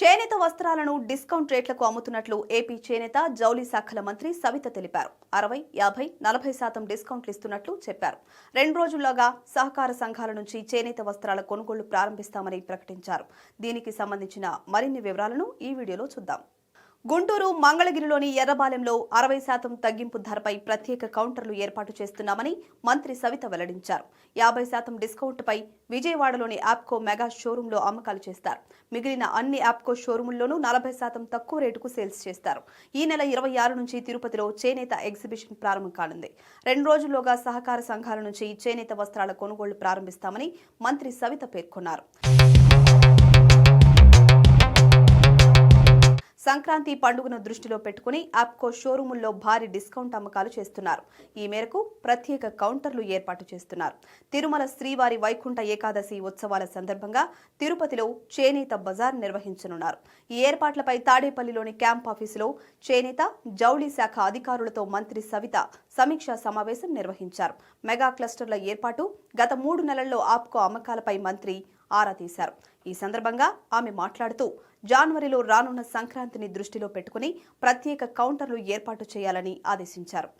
చేనేత వస్త్రాలను డిస్కౌంట్ రేట్లకు అమ్ముతున్నట్లు ఏపీ చేనేత జౌళి శాఖల మంత్రి సవిత తెలిపారు. 60, 50, 40% డిస్కౌంట్లు ఇస్తున్నట్లు చెప్పారు. 2 రోజుల్లోగా సహకార సంఘాల నుంచి చేనేత వస్త్రాల కొనుగోళ్లు ప్రారంభిస్తామని ప్రకటించారు. దీనికి సంబంధించిన మరిన్ని వివరాలను ఈ వీడియోలో చూద్దాం. గుంటూరు మంగళగిరిలోని ఎర్రబాలెంలో 60% తగ్గింపు ధరపై ప్రత్యేక కౌంటర్లు ఏర్పాటు చేస్తున్నామని మంత్రి సవిత వెల్లడించారు. 50% డిస్కౌంట్పై విజయవాడలోని యాప్కో మెగా షోరూంలో అమ్మకాలు చేస్తారు. మిగిలిన అన్ని యాప్కో షోరూముల్లోనూ 40% తక్కువ రేటుకు సేల్స్ చేస్తారు. ఈ నెల 26 నుంచి తిరుపతిలో చేనేత ఎగ్జిబిషన్ ప్రారంభం కానుంది. 2 రోజుల్లోగా సహకార సంఘాల నుంచి చేనేత వస్త్రాల కొనుగోళ్లు ప్రారంభిస్తామని మంత్రి సవిత పేర్కొన్నారు. సంక్రాంతి పండుగను దృష్టిలో పెట్టుకుని ఆప్కో షోరూముల్లో భారీ డిస్కౌంట్ అమ్మకాలు చేస్తున్నారు. ఈ మేరకు ప్రత్యేక కౌంటర్లు ఏర్పాటు చేస్తున్నారు. తిరుమల శ్రీవారి వైకుంఠ ఏకాదశి ఉత్సవాల సందర్భంగా తిరుపతిలో చేనేత బజార్ నిర్వహించనున్నారు. ఈ ఏర్పాట్లపై తాడేపల్లిలోని క్యాంప్ ఆఫీసులో చేనేత జౌళి శాఖ అధికారులతో మంత్రి సవిత సమీక్షా సమావేశం నిర్వహించారు. మెగా క్లస్టర్ల ఏర్పాటు, గత 3 నెలల్లో ఆప్కో అమ్మకాలపై మంత్రి ఆరా తీశారు. ఈ సందర్భంగా ఆమె మాట్లాడుతూ జనవరిలో రానున్న సంక్రాంతిని దృష్టిలో పెట్టుకుని ప్రత్యేక కౌంటర్లు ఏర్పాటు చేయాలని ఆదేశించారు.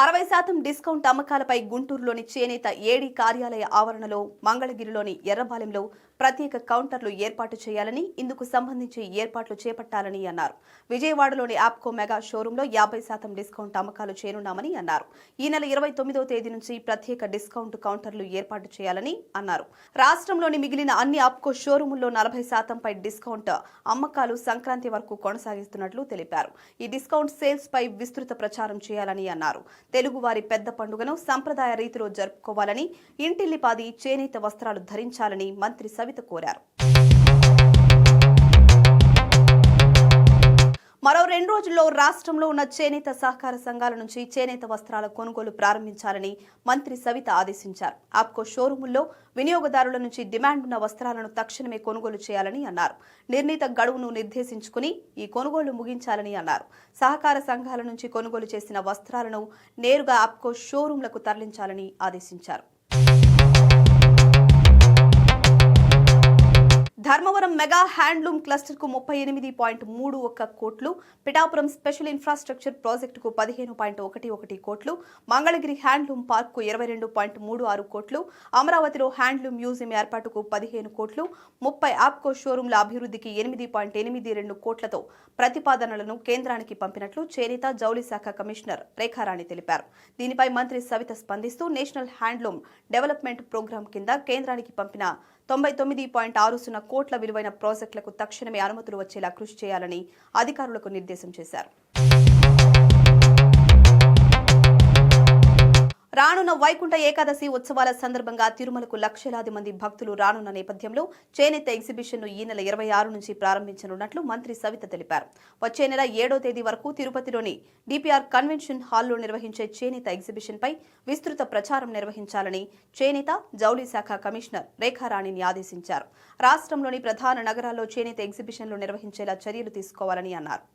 60% డిస్కౌంట్ అమ్మకాలపై గుంటూరులోని చేనేత ఏడీ కార్యాలయ ఆవరణలో, మంగళగిరిలోని ఎర్రబాలెంలో ప్రత్యేక కౌంటర్లు ఏర్పాటు చేయాలని, ఇందుకు సంబంధించి ఏర్పాట్లు చేపట్టాలని అన్నారు. విజయవాడలోని యాప్కో మెగా షోరూంలో 50% డిస్కౌంట్ అమ్మకాలు చేయనున్నామని అన్నారు. ఈ నెల 29వ తేదీ నుంచి ప్రత్యేక డిస్కౌంట్ కౌంటర్లు ఏర్పాటు చేయాలని అన్నారు. రాష్ట్రంలోని మిగిలిన అన్ని యాప్కో షోరూముల్లో 40%పై డిస్కౌంట్ అమ్మకాలు సంక్రాంతి వరకు కొనసాగిస్తున్నట్లు తెలిపారు. ఈ డిస్కౌంట్ సేల్స్ పై విస్తృత ప్రచారం చేయాలని అన్నారు. తెలుగువారి పెద్ద పండుగను సంప్రదాయ రీతిలో జరుపుకోవాలని, ఇంటిల్లిపాది చేనేత వస్త్రాలు ధరించాలని మంత్రి సవిత కోరారు. మరో 2 రోజుల్లో రాష్ట్రంలో ఉన్న చేనేత సహకార సంఘాల నుంచి చేనేత వస్త్రాల కొనుగోలు ప్రారంభించాలని మంత్రి సవిత ఆదేశించారు. ఆప్కో షోరూముల్లో వినియోగదారుల నుంచి డిమాండ్ ఉన్న వస్త్రాలను తక్షణమే కొనుగోలు చేయాలని అన్నారు. నిర్ణీత గడువును నిర్దేశించుకుని ఈ కొనుగోలు ముగించాలని అన్నారు. సహకార సంఘాల నుంచి కొనుగోలు చేసిన వస్త్రాలను నేరుగా ఆప్కో షోరూంలకు తరలించాలని ఆదేశించారు. ధర్మవరం మెగా హ్యాండ్లూమ్ క్లస్టర్ కు 38.31 కోట్లు, పిఠాపురం స్పెషల్ ఇన్ఫ్రాస్ట్రక్చర్ ప్రాజెక్టుకు 15.11 కోట్లు, మంగళగిరి హ్యాండ్లూమ్ పార్క్ కు 22.36 కోట్లు, అమరావతిలో హ్యాండ్లూమ్ మ్యూజియం ఏర్పాటుకు 15 కోట్లు, 30 ఆప్కో షోరూంల అభివృద్ధికి 8.82 కోట్లతో ప్రతిపాదనలను కేంద్రానికి పంపినట్లు చేనేత జౌళి శాఖ కమిషనర్ రేఖారాణి తెలిపారు. దీనిపై మంత్రి సవిత స్పందిస్తూ నేషనల్ హ్యాండ్లూమ్ డెవలప్మెంట్ ప్రోగ్రాం కింద కేంద్రానికి పంపిన 99.60 కోట్ల విలువైన ప్రాజెక్టులకు తక్షణమే అనుమతులు వచ్చేలా కృషి చేయాలని అధికారులకు నిర్దేశం చేశారు. రానున్న వైకుంఠ ఏకాదశి ఉత్సవాల సందర్భంగా తిరుమలకు లక్షలాది మంది భక్తులు రానున్న నేపథ్యంలో చేనేత ఎగ్జిబిషన్ను ఈ నెల 26 నుంచి ప్రారంభించనున్నట్లు మంత్రి సవిత తెలిపారు. వచ్చే నెల 7వ తేదీ వరకు తిరుపతిలోని డిపిఆర్ కన్వెన్షన్ హాల్లో నిర్వహించే చేనేత ఎగ్జిబిషన్పై విస్తృత ప్రచారం నిర్వహించాలని చేనేత జౌళి శాఖ కమిషనర్ రేఖారాణిని ఆదేశించారు. రాష్ట్రంలోని ప్రధాన నగరాల్లో చేనేత ఎగ్జిబిషన్లు నిర్వహించేలా చర్యలు తీసుకోవాలని అన్నారు.